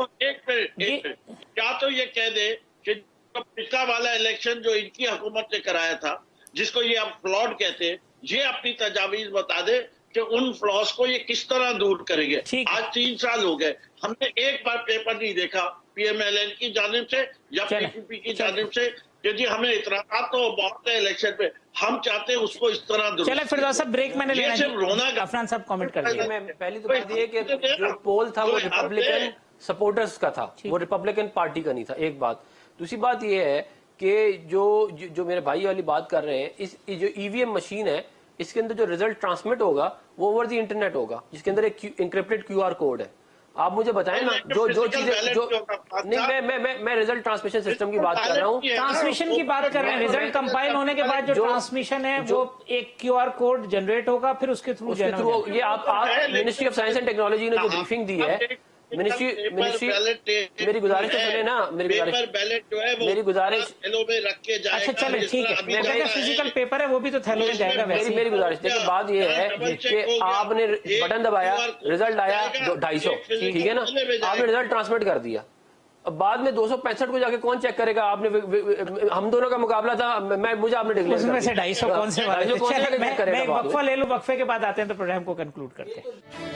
मिनट, क्या तो ये कह दे कि पिछला वाला इलेक्शन जो इनकी हुकूमत ने कराया था, जिसको ये आप फ्लॉड कहते हैं, ये अपनी तजावीज बता दे कि उन फ्लॉस को ये किस तरह दूर करेंगे। आज 3 साल हो गए, हमने एक बार पेपर नहीं देखा PMLN की जानिब से या PPP की जानिब से कि जी हमें इतना तो बहुत है इलेक्शन पे, हम चाहते हैं उसको इस तरह। चले फिर साहब ब्रेक मैंने लेना है, अफरान साहब कमेंट कर दिया। पहली तो बात ये कि जो पोल था वो रिपब्लिकन सपोर्टर्स का था, वो रिपब्लिकन पार्टी का नहीं था, एक बात। दूसरी बात ये है कि जो मेरे भाई वाली बात कर रहे हैं, इस जो ईवीएम मशीन है इसके अंदर जो रिजल्ट ट्रांसमिट होगा वो ओवर द इंटरनेट होगा, जिसके अंदर एक इंक्रिप्टेड QR कोड है। आप मुझे बताएं ना जो चीजें जो नहीं, मैं रिजल्ट ट्रांसमिशन सिस्टम की बात कर रहा हूँ, ट्रांसमिशन की बात कर रहे हैं। रिजल्ट कंपाइल होने के बाद जो ट्रांसमिशन है वो एक QR कोड जनरेट होगा, फिर उसके थ्रू ये आप ministry of science and technology ने जो ब्रीफिंग दी है میری گزارش تو سنیں نا، پیپر بیلٹ جو ہے وہ میری گزارش تھیلوں میں رکھ کے جائے اچھا چلے ٹھیک ہے، فزیکل پیپر ہے وہ بھی تو تھیلوں میں جائے گا ویسے میری گزارش دیکھیں، بات یہ ہے کہ آپ نے بٹن دبایا، رزلٹ آیا 250، ٹھیک ہے نا، آپ نے رزلٹ ٹرانسمٹ کر دیا، اب بعد میں 265 کو جا کے کون چیک کرے گا؟ آپ نے ہم دونوں کا مقابلہ تھا، مجھے آپ نے ڈکلیئر اس میں سے 250 کون سے والے تھے؟ چلیں میں ایک گا؟ وقفہ لے لوں، وقفے کے بعد آتے ہیں تو پروگرام کو کنکلوڈ کرتے ہیں۔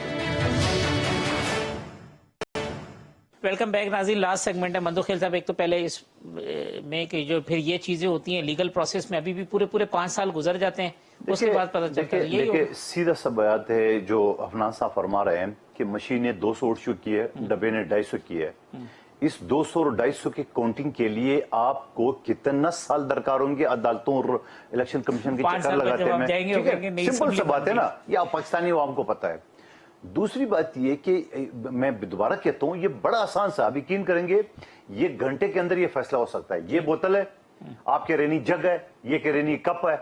ویلکم بیک ناظرین، لاسٹ سیگمنٹ ہے مندو خیل صاحب، ایک تو پہلے اس میں کہ جو پھر یہ چیزیں ہوتی ہیں لیگل پروسیس میں ابھی بھی پورے 5 سال گزر جاتے ہیں، اس کے بعد پتہ چلتا ہے یہی دیکھیں سیدھا سا بات ہے جو افنان صاحب فرما رہے ہیں کہ مشینیں 200 اٹھ چکی ہے، ڈبے نے 250 کی ہے، اس 200 اور 250 کی کاؤنٹنگ کے لیے آپ کو کتنا سال درکار ہوں گے عدالتوں اور الیکشن کمیشن کے چکر لگاتے ہیں؟ سمپل سا بات ہے نا، یہ پاکستانی عوام کو پتہ ہے۔ دوسری بات یہ کہ میں دوبارہ کہتا ہوں، یہ بڑا آسان سا، آپ یقین کریں گے یہ گھنٹے کے اندر یہ فیصلہ ہو سکتا ہے، یہ بوتل ہے، آپ کہہ رہے نہیں جگ ہے، یہ کہہ رہے نہیں کپ ہے،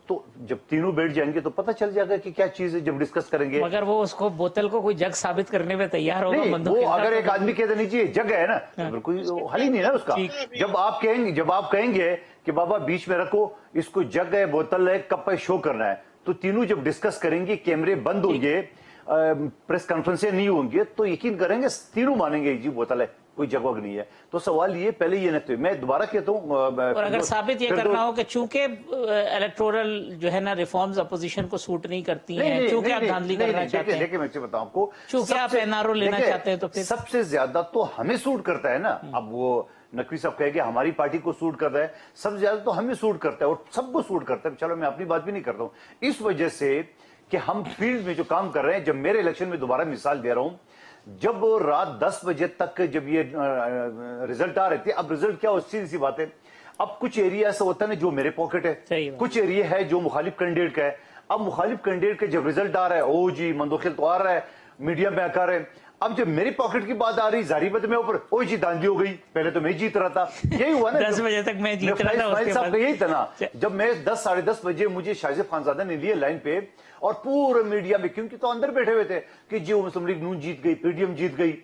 تو جب تینوں بیٹھ جائیں گے تو پتہ چل جائے گا کہ کیا چیز ہے جب ڈسکس کریں گے۔ مگر وہ اس کو بوتل کو کوئی جگ ثابت کرنے میں تیار ہوگا؟ نہیں، وہ اگر ایک آدمی کہتے نہیں جی جگ ہے نا، کوئی حل ہی نہیں نا اس کا۔ جب آپ کہیں گے کہ بابا بیچ میں رکھو اس کو، جگ ہے، بوتل ہے، کپ ہے، شو کرنا ہے، تو تینوں جب ڈسکس کریں گے، کیمرے بند ہوں گے، پریس کانفرنسیں نہیں ہوں گے، تو یقین کریں گے تینوں مانیں گے جی بوتل ہے، کوئی جگ وگ نہیں ہے۔ تو سوال یہ پہلے یہ نہ، میں دوبارہ کہتا ہوں، اور اگر ثابت یہ کرنا ہو کہ چونکہ الیکٹورل جو ہے نا ریفارمز اپوزیشن کو سوٹ نہیں کرتی ہیں، چونکہ آپ دھاندلی کرنا چاہتے ہیں، دیکھیں میں بتاؤں آپ کو، چونکہ آپ این آر او لینا چاہتے ہیں، تو پھر سب سے زیادہ تو ہمیں سوٹ کرتا ہے نا۔ اب وہ نقوی صاحب کہے کہ ہماری پارٹی کو سوٹ کرتا ہے، سب سے زیادہ تو ہمیں سوٹ کرتا ہے اور سب کو سوٹ کرتا ہے۔ چلو میں اپنی بات بھی نہیں کرتا ہوں، اس وجہ سے کہ ہم فیلڈ میں جو کام کر رہے ہیں، جب میرے الیکشن میں دوبارہ مثال دے رہا ہوں، جب رات 10 بجے تک جب یہ رزلٹ آ رہے تھے، اب رزلٹ کیا ہو، سیدھی سی بات ہے، اب کچھ ایریا ایسا ہوتا ہے جو میرے پاکٹ ہے، کچھ ایریا ہے جو مخالف کینڈیڈیٹ کا ہے۔ اب مخالف کینڈیڈیٹ کا جب رزلٹ آ رہا ہے، او جی مندوخیل تو آ رہا ہے، میڈیا میں آ رہے ہیں، اب جب میری پاکٹ کی بات آ رہی، ظاہری بات میں اوپر او جی داندھی ہو گئی، پہلے تو میں جیت رہا تھا، یہی ہوا نا 10 بجے تک میں جیت رہا تھا، اسماعیل صاحب کا یہی تھا نا۔ جب میں 10 ساڑھے 10 بجے مجھے شاہزیب خانزادہ نے لیے لائن پہ، اور پورے میڈیا میں، کیونکہ تو اندر بیٹھے ہوئے تھے کہ جی وہ مسلم لیگ نون جیت گئی، پی ڈی ایم جیت گئی،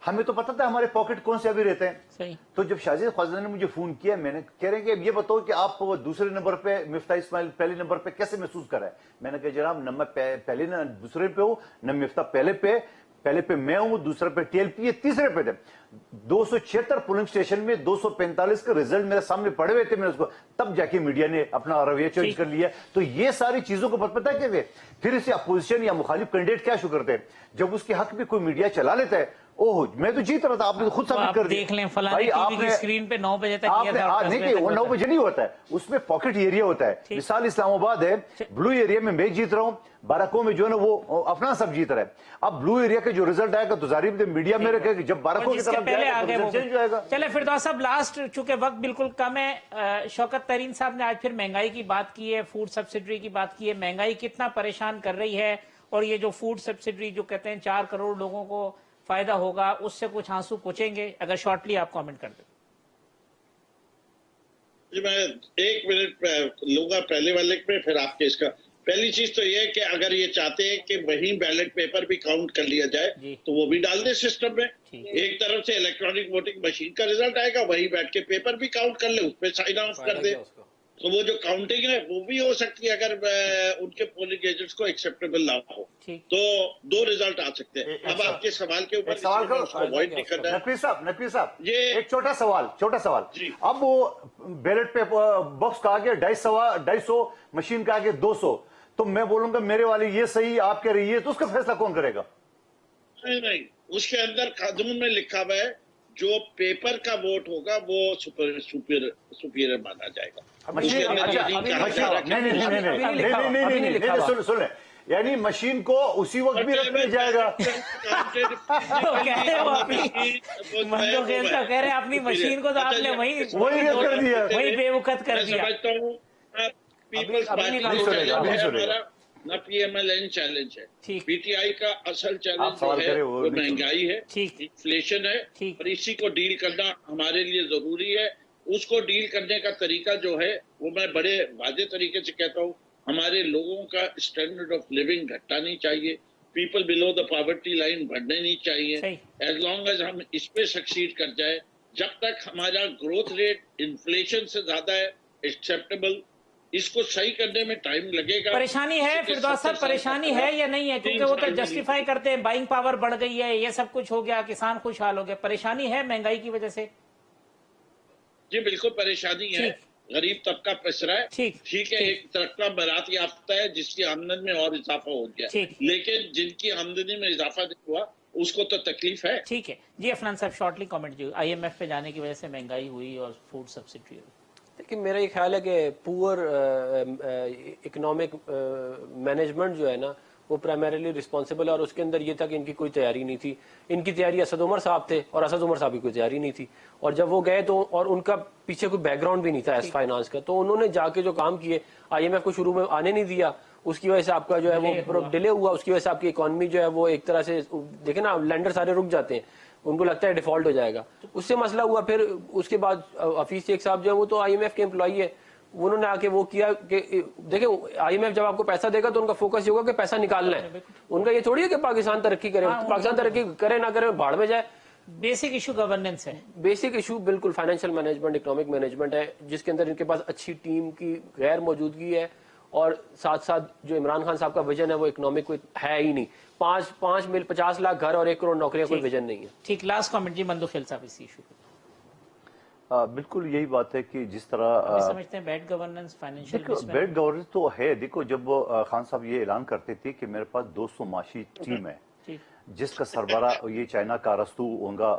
ہمیں تو پتہ تھا ہمارے پاکٹ کون سے ابھی رہتے ہیں۔ تو جب شاہزیب خانزادہ نے مجھے فون کیا، میں نے کہہ رہے ہیں کہ یہ بتاؤ کہ آپ دوسرے نمبر پہ مفتاح اسماعیل پہلے نمبر پہ کیسے محسوس کر رہے ہیں؟ میں نے کہا جناب نہ میں پہلے نہ دوسرے پہ ہوں، نہ مفتاح پہلے پہ میں ہوں، دوسرے پہ ٹی ایل پی ہے، تیسرے پہ تھے۔ 276 پولنگ اسٹیشن میں 245 کا رزلٹ میرے سامنے پڑے ہوئے تھے، میں نے اس کو تب جا کے میڈیا نے اپنا رویہ چینج کر لیا۔ تو یہ ساری چیزوں کو پتہ ہے کہ پھر اسے اپوزیشن یا مخالف کینڈیڈیٹ کیا شو کرتے ہیں، جب اس کے حق میں کوئی میڈیا چلا لیتا ہے، اوہ میں تو جیت رہا تھا، آپ نے خود ثابت کر دیا۔ دیکھ لیں فلاں ٹی وی کی اسکرین پہ 9 بجے تک کیا تھا، نہیں کہ وہ 9 بجے نہیں ہوتا ہے، اس میں پاکٹ ایریا ہوتا ہے۔ مثال اسلام آباد ہے، بلو ایریا میں جیت رہا ہوں، بارہکوں میں جو ہے نا وہ افنان صاحب جیت رہا ہے۔ اب بلو ایریا کا جو رزلٹ آئے گا تو ظاہر میڈیا میں رکھے گا، جب بارہکوں کی طرف جائے گا تو رزلٹ چینج ہو جائے گا۔ چلے فردوس صاحب لاسٹ، چونکہ وقت بالکل کم ہے، شوکت ترین صاحب نے آج پھر مہنگائی کی بات کی ہے، فوڈ سبسڈری کی بات کی ہے، مہنگائی کتنا پریشان کر رہی ہے، اور یہ جو فوڈ سبسڈری جو کہتے ہیں 4 کروڑ لوگوں کو فائدہ ہوگا، اس سے کچھ آنسو پوچھیں گے؟ اگر شارٹلی آپ کامنٹ کر دیں۔ جی میں 1 منٹ لوں گا پہلے والے پہ، پھر آپ کے اس کا۔ پہلی چیز تو یہ کہ اگر یہ چاہتے ہیں کہ وہیں بیلٹ پیپر بھی کاؤنٹ کر لیا جائے تو وہ بھی ڈال دیں سسٹم میں، ایک طرف سے الیکٹرانک ووٹنگ مشین کا رزلٹ آئے گا، وہیں بیٹھ کے پیپر بھی کاؤنٹ کر لیں، اس پہ سائن آف کر دیں، تو وہ جو کاؤنٹنگ ہے وہ بھی ہو سکتی ہے اگر ان کے پولنگ ایجنٹس کو ایکسیپٹیبل نہ ہو تو 2 رزلٹ آ سکتے ہیں۔ اب آپ کے سوال کے اوپر اوائڈ نہیں کرنا ہے۔ نقوی صاحب ایک چھوٹا سوال، اب وہ بیلٹ پہ باکس کا آگے 250 مشین کا آگے 200، تو میں بولوں گا میرے والی یہ صحیح، آپ کہہ رہی ہے، تو اس کا فیصلہ کون کرے گا؟ نہیں، اس کے اندر قانون میں لکھا ہوا ہے جو پیپر کا ووٹ ہوگا وہ سپیریئر مانا جائے گا۔ سن لیں، یعنی مشین کو اسی وقت بھی رکھ دیا جائے گا۔ کہہ رہے ہیں اپنی مشین کو تو آپ نے وہی بے وقت کر دیا۔ سمجھتا ہوں پیپلز پارٹی نہ P M L N challenge ہے، پی ٹی آئی کا اصل چیلنج جو ہے وہ مہنگائی ہے، انفلیشن ہے، اور اسی کو ڈیل کرنا ہمارے لیے ضروری ہے۔ اس کو ڈیل کرنے کا طریقہ جو ہے وہ میں بڑے واضح طریقے سے کہتا ہوں، ہمارے لوگوں کا اسٹینڈرڈ آف لیونگ گھٹنا نہیں چاہیے، people below the poverty line बढ़ने नहीं चाहिए। सही। एज लॉन्ग एज हम इस पे सक्सीड कर जाए, जब तक हमारा ग्रोथ रेट इन्फ्लेशन से ज्यादा है एक्सेप्टेबल, इसको सही करने में टाइम लगेगा। परेशानी है फिरदौस साहब, परेशानी है या नहीं है? क्योंकि वो तो जस्टिफाई करते हैं बाइंग पावर बढ़ गई है, ये सब कुछ हो गया, किसान खुशहाल हो गए। परेशानी है महंगाई की वजह से? जी बिल्कुल परेशानी है, गरीब तबका पिसरा है। ठीक है, एक तबका बरात याफ्ता है जिसकी आमदनी में और इजाफा हो गया, लेकिन जिनकी आमदनी में इजाफा नहीं हुआ उसको तो तकलीफ है। ठीक है जी। अफनान साहब शॉर्टली कमेंट जी, IMF पे जाने की वजह से महंगाई हुई और फूड सब्सिडी हुई। देखिए मेरा ये ख्याल है कि पुअर इकोनॉमिक मैनेजमेंट जो है ना वो प्राइमरीली रिस्पॉन्सिबल है, और उसके अंदर ये था कि इनकी कोई तैयारी नहीं थी। इनकी तैयारी असद उमर साहब थे और असद उमर साहब की कोई तैयारी नहीं थी, और जब वो गए तो और उनका पीछे कोई बैकग्राउंड भी नहीं था एस फाइनेंस का, तो उन्होंने जाके जो काम किए, IMF को शुरू में आने नहीं दिया, उसकी वजह से आपका जो है वो डिले हुआ, उसकी वजह से आपकी इकोनॉमी जो है वो एक तरह से देखे ना लेंडर सारे रुक जाते हैं, उनको लगता है डिफॉल्ट हो जाएगा, उससे मसला हुआ। फिर उसके बाद हफीज शेख साहब जो है वो तो IMF के एम्प्लॉई है, उन्होंने आके वो किया कि देखिए IMF जब आपको पैसा देगा तो उनका फोकस ये होगा कि पैसा निकालना है, उनका ये थोड़ी है कि पाकिस्तान तरक्की करे, पाकिस्तान तरक्की करे ना करे भाड़ में जाए। बेसिक इशू गवर्नेंस है, बेसिक इशू बिल्कुल फाइनेंशियल मैनेजमेंट, इकोनॉमिक मैनेजमेंट है, जिसके अंदर इनके पास अच्छी टीम की गैर मौजूदगी है, और साथ साथ जो इमरान खान साहब का विजन है वो इकोनॉमिक कोई है ही नहीं। 50 लाख घर और 1 करोड़ नौकरियां कोई विजन नहीं है। ठीक, लास्ट कमेंट जी मंदू खेल साहब इसी इशू पे। बिल्कुल यही बात है कि जिस तरह समझते हैं bad governance, financial bad governance तो है। देखो जब खान साहब ये ऐलान करते थे कि मेरे पास 200 माशी टीम है, जिसका सरबरा ये चाइना का रस्तू होगा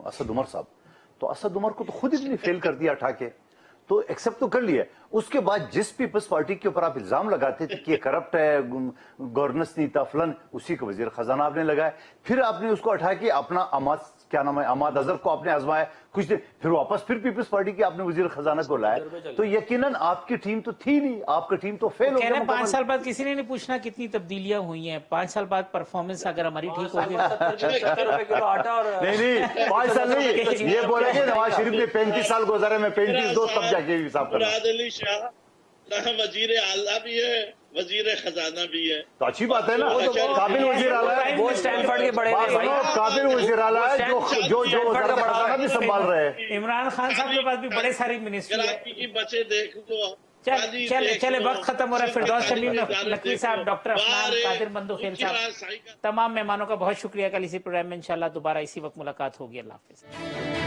असद उमर साहब, तो असद उमर को तो खुद ही फेल कर दिया उठा के, तो एक्सेप्ट तो कर लिया। उसके बाद जिस पीपल्स पार्टी के ऊपर आप इल्जाम लगाते थे कि ये करप्ट है, गवर्नेंस नहीं था फलन, उसी को वजीर खजाना आपने लगाया, फिर आपने उसको हटा के अपना अमाद अजहर को आपने आजमाया कुछ दिन, फिर वापस फिर पीपल्स पार्टी के आपने वजीर खजाना को लाया, तो यकीनन आपकी टीम तो थी नहीं, आपकी टीम तो फेल हो गई। 5 साल बाद किसी ने नहीं पूछना कितनी तब्दीलियां हुई हैं, 5 साल बाद परफॉर्मेंस अगर हमारी ठीक होगी। नहीं 5 साल नहीं, ये बोला कि नवाज शरीफ ने 35 साल गुजारे, में 35 दो तब जाके हिसाब कर। वजीर आला भी है, वजीर खजाना भी है, तो अच्छी बात है ना, काबिल वजीर आला है, वो स्टैनफोर्ड के बड़े काबिल वजीर आला है जो खजाना भी संभाल रहे हैं। इमरान खान साहब के पास भी बड़े सारी मिनिस्ट्री है। की बच्चे देख लो। चले वक्त खत्म हो रहा है। फिरदौस शमीम नकवी साहब, डॉक्टर अफनान, कादिर मंदू खेल साहब, तमाम मेहमानों का बहुत शुक्रिया। कल इसी प्रोग्राम में इंशाल्लाह दोबारा इसी वक्त मुलाकात होगी। अल्लाह हाफिज।